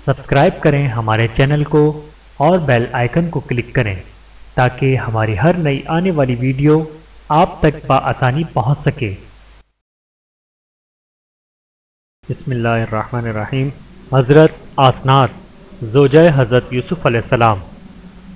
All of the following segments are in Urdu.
سبسکرائب کریں ہمارے چینل کو اور بیل آئیکن کو کلک کریں تاکہ ہماری ہر نئی آنے والی ویڈیو آپ تک بآسانی پہنچ سکے۔ بسم اللہ الرحمن الرحیم۔ حضرت آسنات زوجہ حضرت یوسف علیہ السلام۔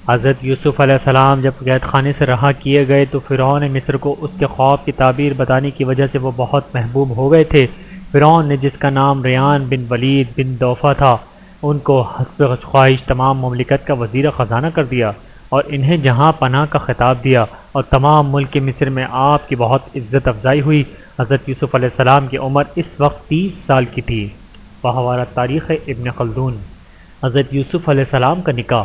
حضرت یوسف علیہ السلام جب قید خانے سے رہا کیے گئے تو فرعون مصر کو اس کے خواب کی تعبیر بتانے کی وجہ سے وہ بہت محبوب ہو گئے تھے۔ فرعون نے جس کا نام ریان بن ولید بن دوفہ تھا ان کو حسب خواہش تمام مملکت کا وزیر خزانہ کر دیا اور انہیں جہاں پناہ کا خطاب دیا اور تمام ملک مصر میں آپ کی بہت عزت افزائی ہوئی۔ حضرت یوسف علیہ السلام کی عمر اس وقت 30 سال کی تھی۔ بحوالہ تاریخ ابن خلدون۔ حضرت یوسف علیہ السلام کا نکاح۔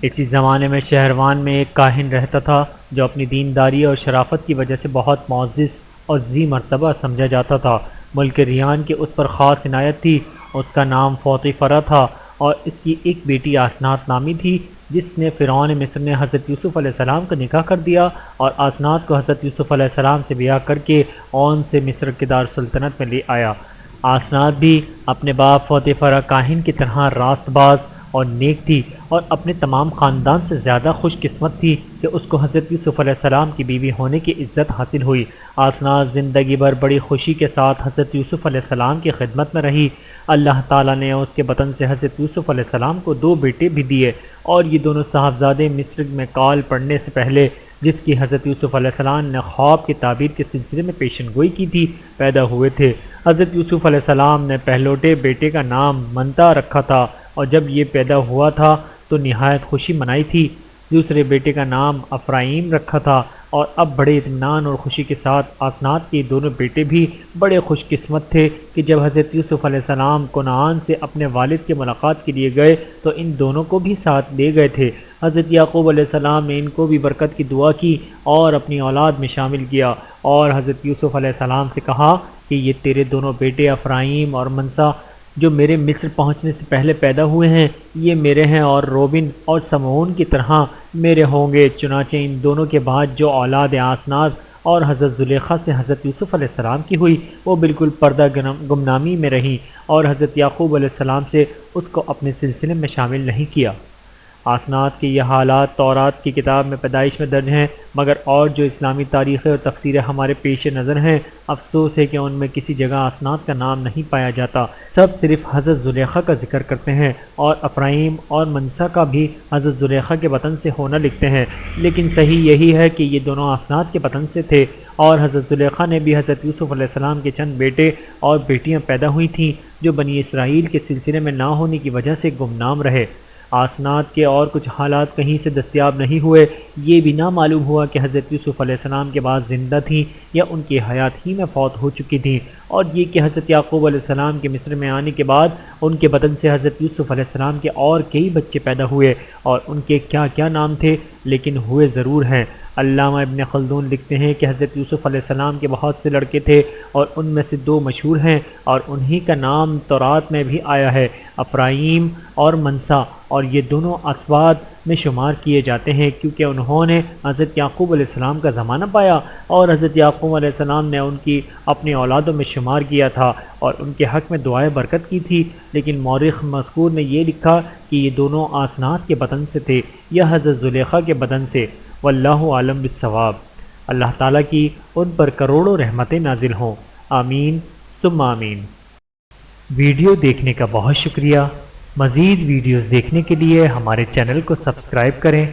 اسی زمانے میں شہروان میں ایک کاہن رہتا تھا جو اپنی دینداری اور شرافت کی وجہ سے بہت معزز اور ذی مرتبہ سمجھا جاتا تھا۔ ملک ریان کی اس پر خاص عنایت تھی۔ اس کا نام فوطیفرہ تھا اور اس کی ایک بیٹی آسنات نامی تھی جس نے فرعون مصر نے حضرت یوسف علیہ السلام کا نکاح کر دیا اور آسنات کو حضرت یوسف علیہ السلام سے بیاہ کر کے اون سے مصر کے دار سلطنت میں لے آیا۔ آسنات بھی اپنے باپ فوطیفرہ کاہن کی طرح راست باز اور نیک تھی اور اپنے تمام خاندان سے زیادہ خوش قسمت تھی کہ اس کو حضرت یوسف علیہ السلام کی بیوی ہونے کی عزت حاصل ہوئی۔ آسنات زندگی بھر بڑی خوشی کے ساتھ حضرت یوسف علیہ السلام کی خدمت میں رہی۔ اللہ تعالیٰ نے اس کے بطن سے حضرت یوسف علیہ السلام کو 2 بیٹے بھی دیے اور یہ دونوں صاحبزادے مصر میں کال پڑنے سے پہلے جس کی حضرت یوسف علیہ السلام نے خواب کی تعبیر کے سلسلے میں پیشن گوئی کی تھی پیدا ہوئے تھے۔ حضرت یوسف علیہ السلام نے پہلوٹے بیٹے کا نام منتا رکھا تھا اور جب یہ پیدا ہوا تھا تو نہایت خوشی منائی تھی۔ دوسرے بیٹے کا نام افرایم رکھا تھا اور اب بڑے اطمینان اور خوشی کے ساتھ آسنات کے دونوں بیٹے بھی بڑے خوش قسمت تھے کہ جب حضرت یوسف علیہ السلام کنعان سے اپنے والد کے ملاقات کے لیے گئے تو ان دونوں کو بھی ساتھ لے گئے تھے۔ حضرت یعقوب علیہ السلام نے ان کو بھی برکت کی دعا کی اور اپنی اولاد میں شامل کیا اور حضرت یوسف علیہ السلام سے کہا کہ یہ تیرے دونوں بیٹے افرایم اور منسا جو میرے مصر پہنچنے سے پہلے پیدا ہوئے ہیں یہ میرے ہیں اور روبن اور سمعون کی طرح میرے ہوں گے۔ چنانچہ ان دونوں کے بعد جو اولاد آسنات اور حضرت زلیخا سے حضرت یوسف علیہ السلام کی ہوئی وہ بالکل پردہ گمنامی میں رہیں اور حضرت یعقوب علیہ السلام سے اس کو اپنے سلسلے میں شامل نہیں کیا۔ آسنات کے یہ حالات تورات کی کتاب میں پیدائش میں درج ہیں مگر اور جو اسلامی تاریخیں اور تفسیریں ہمارے پیش نظر ہیں افسوس ہے کہ ان میں کسی جگہ آسنات کا نام نہیں پایا جاتا۔ سب صرف حضرت زلیخا کا ذکر کرتے ہیں اور افرایم اور منسا کا بھی حضرت زلیخا کے وطن سے ہونا لکھتے ہیں، لیکن صحیح یہی ہے کہ یہ دونوں آسنات کے وطن سے تھے اور حضرت زلیخا نے بھی حضرت یوسف علیہ السلام کے چند بیٹے اور بیٹیاں پیدا ہوئی تھیں جو بنی اسرائیل کے سلسلے میں نہ ہونے کی وجہ سے گمنام رہے۔ آسنات کے اور کچھ حالات کہیں سے دستیاب نہیں ہوئے۔ یہ بھی نہ معلوم ہوا کہ حضرت یوسف علیہ السلام کے بعد زندہ تھیں یا ان کی حیات ہی میں فوت ہو چکی تھیں، اور یہ کہ حضرت یعقوب علیہ السلام کے مصر میں آنے کے بعد ان کے بدن سے حضرت یوسف علیہ السلام کے اور کئی بچے پیدا ہوئے اور ان کے کیا کیا نام تھے لیکن ہوئے ضرور ہیں۔ علامہ ابن خلدون لکھتے ہیں کہ حضرت یوسف علیہ السلام کے بہت سے لڑکے تھے اور ان میں سے 2 مشہور ہیں اور انہی کا نام تورات میں بھی آیا ہے، افرایم اور منسا، اور یہ دونوں اسواد میں شمار کیے جاتے ہیں کیونکہ انہوں نے حضرت یعقوب علیہ السلام کا زمانہ پایا اور حضرت یعقوب علیہ السلام نے ان کی اپنی اولادوں میں شمار کیا تھا اور ان کے حق میں دعائیں برکت کی تھی، لیکن مورخ مذکور نے یہ لکھا کہ یہ دونوں آسنات کے بدن سے تھے یا حضرت زلیخا کے بدن سے۔ واللہ عالم بالصواب۔ اللہ تعالیٰ کی ان پر کروڑوں رحمتیں نازل ہوں، آمین ثم آمین۔ ویڈیو دیکھنے کا بہت شکریہ۔ مزید ویڈیوز دیکھنے کے لیے ہمارے چینل کو سبسکرائب کریں۔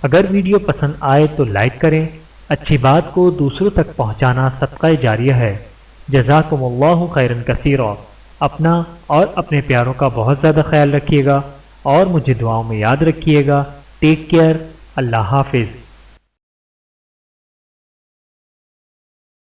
اگر ویڈیو پسند آئے تو لائک کریں۔ اچھی بات کو دوسروں تک پہنچانا صدقہ جاریہ ہے۔ جزاکم اللہ خیرا کثیرا۔ اپنا اور اپنے پیاروں کا بہت زیادہ خیال رکھیے گا اور مجھے دعاؤں میں یاد رکھیے گا۔ Take care. اللہ حافظ۔